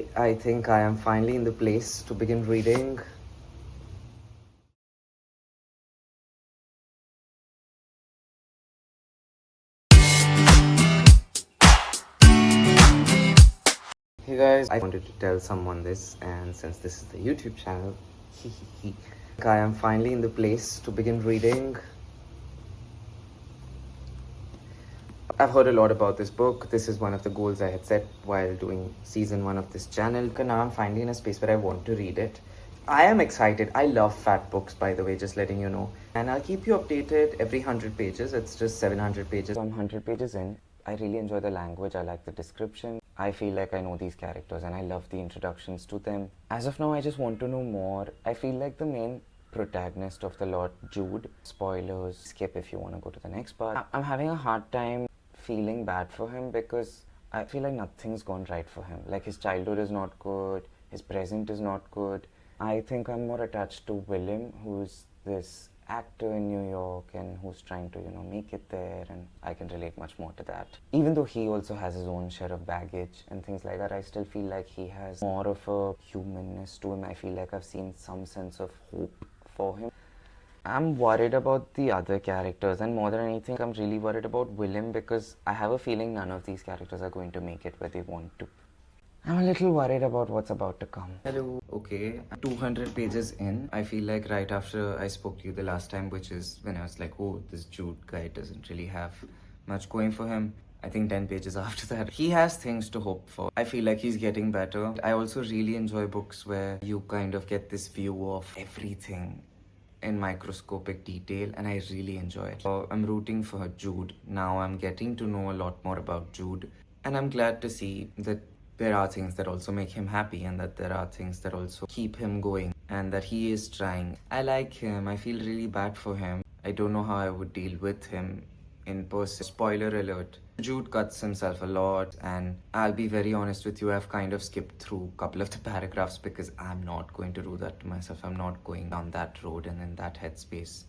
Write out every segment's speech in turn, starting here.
Okay, I think I am finally in the place to begin reading. Hey guys, I wanted to tell someone this, and since this is the YouTube channel, I am finally in the place to begin reading. I've heard a lot about this book. This is one of the goals I had set while doing season 1 of this channel. Now I'm finally in a space where I want to read it. I am excited. I love fat books, by the way, just letting you know. And I'll keep you updated every 100 pages. It's just 700 pages. I'm 100 pages in. I really enjoy the language. I like the description. I feel like I know these characters and I love the introductions to them. As of now, I just want to know more. I feel like the main protagonist of the lot, Jude. Spoilers, skip if you want to go to the next part. I'm having a hard time feeling bad for him because I feel like nothing's gone right for him. Like his childhood is not good, his present is not good. I think I'm more attached to William, who's this actor in New York and who's trying to, make it there, and I can relate much more to that. Even though he also has his own share of baggage and things like that, I still feel like he has more of a humanness to him. I feel like I've seen some sense of hope for him. I'm worried about the other characters, and more than anything, I'm really worried about Willem because I have a feeling none of these characters are going to make it where they want to. I'm a little worried about what's about to come. Hello. Okay, 200 pages in. I feel like right after I spoke to you the last time, which is when I was like, oh, this Jude guy doesn't really have much going for him. I think 10 pages after that, he has things to hope for. I feel like he's getting better. I also really enjoy books where you kind of get this view of everything in microscopic detail, and I really enjoy it. So I'm rooting for Jude. Now I'm getting to know a lot more about Jude, and I'm glad to see that there are things that also make him happy and that there are things that also keep him going and that he is trying. I like him. I feel really bad for him. I don't know how I would deal with him in person. Spoiler alert. Jude cuts himself a lot, and I'll be very honest with you, I've kind of skipped through a couple of the paragraphs because I'm not going to do that to myself. I'm not going down that road and in that headspace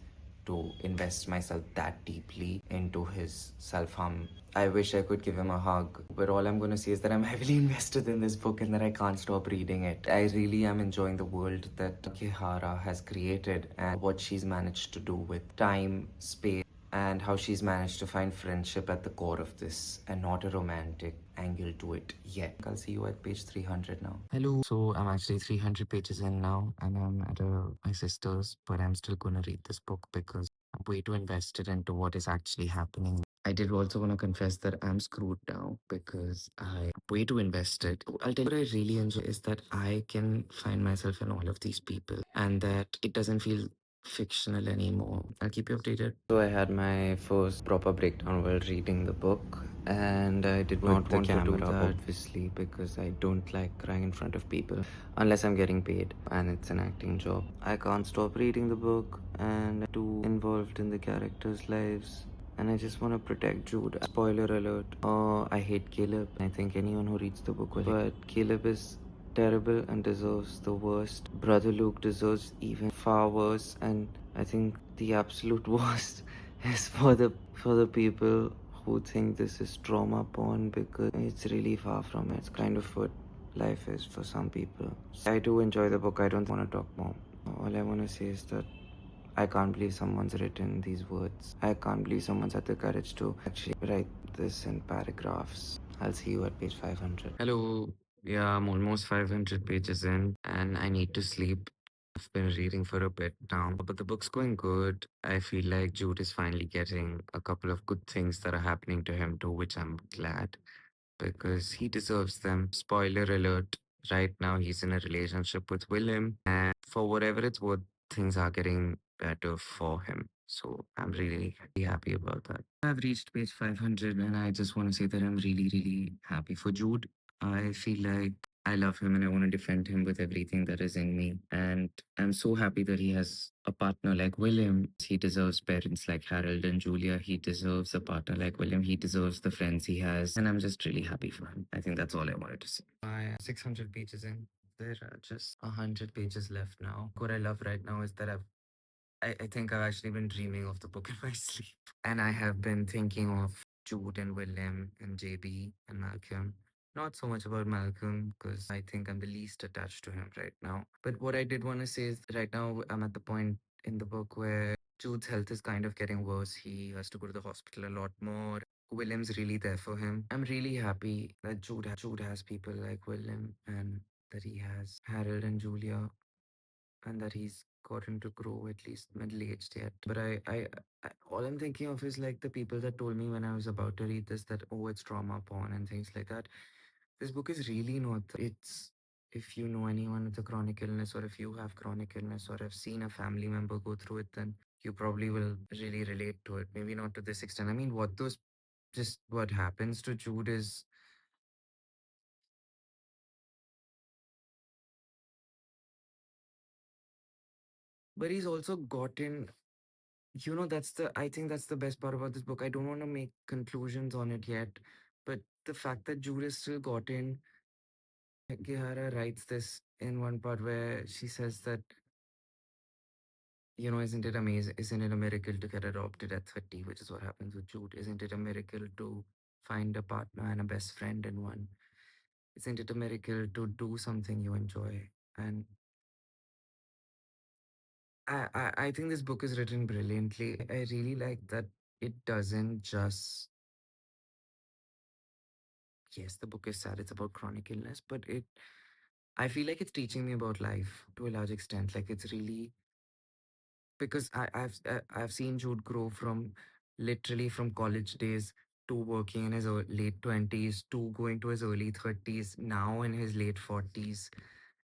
to invest myself that deeply into his self-harm. I wish I could give him a hug, but all I'm going to say is that I'm heavily invested in this book and that I can't stop reading it. I really am enjoying the world that Yanagihara has created and what she's managed to do with time, space, and how she's managed to find friendship at the core of this and not a romantic angle to it yet. I'll see you at page 300 now. Hello. So I'm actually 300 pages in now and I'm at my sister's, but I'm still gonna read this book because I'm way too invested into what is actually happening. I did also want to confess that I'm screwed now because I'm way too invested. I'll tell you what I really enjoy is that I can find myself in all of these people and that it doesn't feel fictional anymore. I'll keep you updated. So I had my first proper breakdown while reading the book, and I did not want to do that obviously because I don't like crying in front of people unless I'm getting paid and it's an acting job. I can't stop reading the book and I'm too involved in the characters' lives. And I just want to protect Jude. Spoiler alert. I hate Caleb. I think anyone who reads the book will. But Caleb is terrible and deserves the worst. Brother Luke deserves even far worse, and I think the absolute worst is for the people who think this is trauma porn because it's really far from it. It's kind of what life is for some people. I do enjoy the book. I don't want to talk more. All I want to say is that I can't believe someone's written these words. I can't believe someone's had the courage to actually write this in paragraphs. I'll see you at page 500. Hello. Yeah, I'm almost 500 pages in and I need to sleep. I've been reading for a bit now, but the book's going good. I feel like Jude is finally getting a couple of good things that are happening to him too, which I'm glad because he deserves them. Spoiler alert. Right now, he's in a relationship with Willem, and for whatever it's worth, things are getting better for him. So I'm really, really happy about that. I've reached page 500, and I just want to say that I'm really, really happy for Jude. I feel like I love him and I want to defend him with everything that is in me. And I'm so happy that he has a partner like William. He deserves parents like Harold and Julia. He deserves a partner like William. He deserves the friends he has. And I'm just really happy for him. I think that's all I wanted to say. I am 600 pages in. There are just 100 pages left now. What I love right now is that I think I've actually been dreaming of the book in my sleep. And I have been thinking of Jude and William and JB and Malcolm. Not so much about Malcolm, because I think I'm the least attached to him right now. But what I did want to say is right now I'm at the point in the book where Jude's health is kind of getting worse. He has to go to the hospital a lot more. William's really there for him. I'm really happy that Jude has people like William, and that he has Harold and Julia, and that he's gotten to grow at least middle aged yet. But all I'm thinking of is like the people that told me when I was about to read this that, oh, it's trauma porn and things like that. This book is really not. It's, if you know anyone with a chronic illness, or if you have chronic illness, or have seen a family member go through it, then you probably will really relate to it. Maybe not to this extent. I mean, just what happens to Jude is, but he's also gotten, I think that's the best part about this book. I don't want to make conclusions on it yet, but the fact that Jude is still gotten, Gihara writes this in one part where she says that, isn't it amazing? Isn't it a miracle to get adopted at 30, which is what happens with Jude? Isn't it a miracle to find a partner and a best friend in one? Isn't it a miracle to do something you enjoy? And I think this book is written brilliantly. I really like that it doesn't just, yes, the book is sad, it's about chronic illness, but I feel like it's teaching me about life to a large extent. Like it's really, because I've seen Jude grow from literally from college days to working in his late 20s to going to his early 30s, now in his late 40s.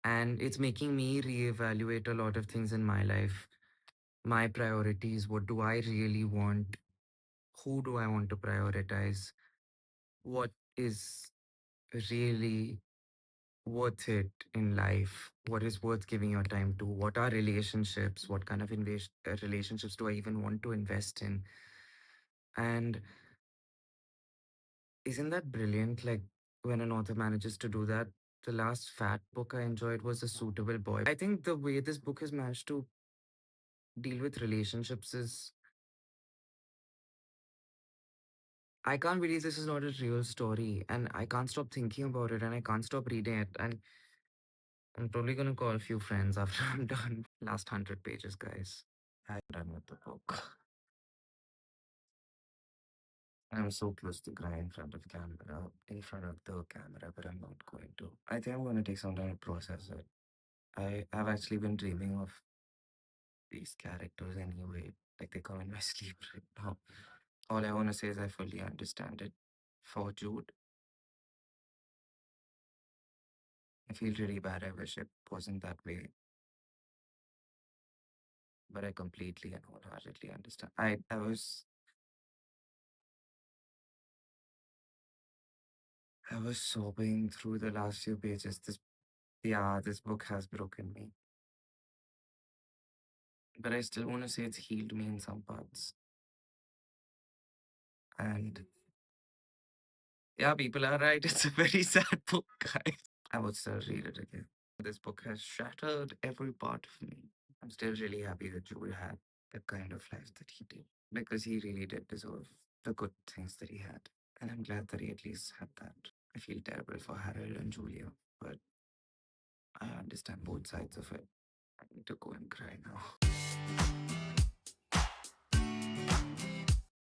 And it's making me reevaluate a lot of things in my life, my priorities. What do I really want? Who do I want to prioritize? What is really worth it in life? What is worth giving your time to? What are relationships? What kind of relationships do I even want to invest in? And isn't that brilliant? Like when an author manages to do that. The last fat book I enjoyed was A Suitable Boy. I think the way this book has managed to deal with relationships is, I can't believe this is not a real story, and I can't stop thinking about it, and I can't stop reading it. And I'm probably gonna call a few friends after I'm done. Last 100 pages, guys. I'm done with the book. I'm so close to cry in front of the camera, but I'm not going to. I think I'm going to take some time to process it. I have actually been dreaming of these characters anyway. Like they come in my sleep right now. All I want to say is I fully understand it. For Jude, I feel really bad. I wish it wasn't that way, but I completely and wholeheartedly understand. I was sobbing through the last few pages. This book has broken me. But I still want to say it's healed me in some parts. And yeah, people are right. It's a very sad book, guys. I would still read it again. This book has shattered every part of me. I'm still really happy that Joel had the kind of life that he did, because he really did deserve the good things that he had. And I'm glad that he at least had that. I feel terrible for Harold and Julia, but I understand both sides of it. I need to go and cry now.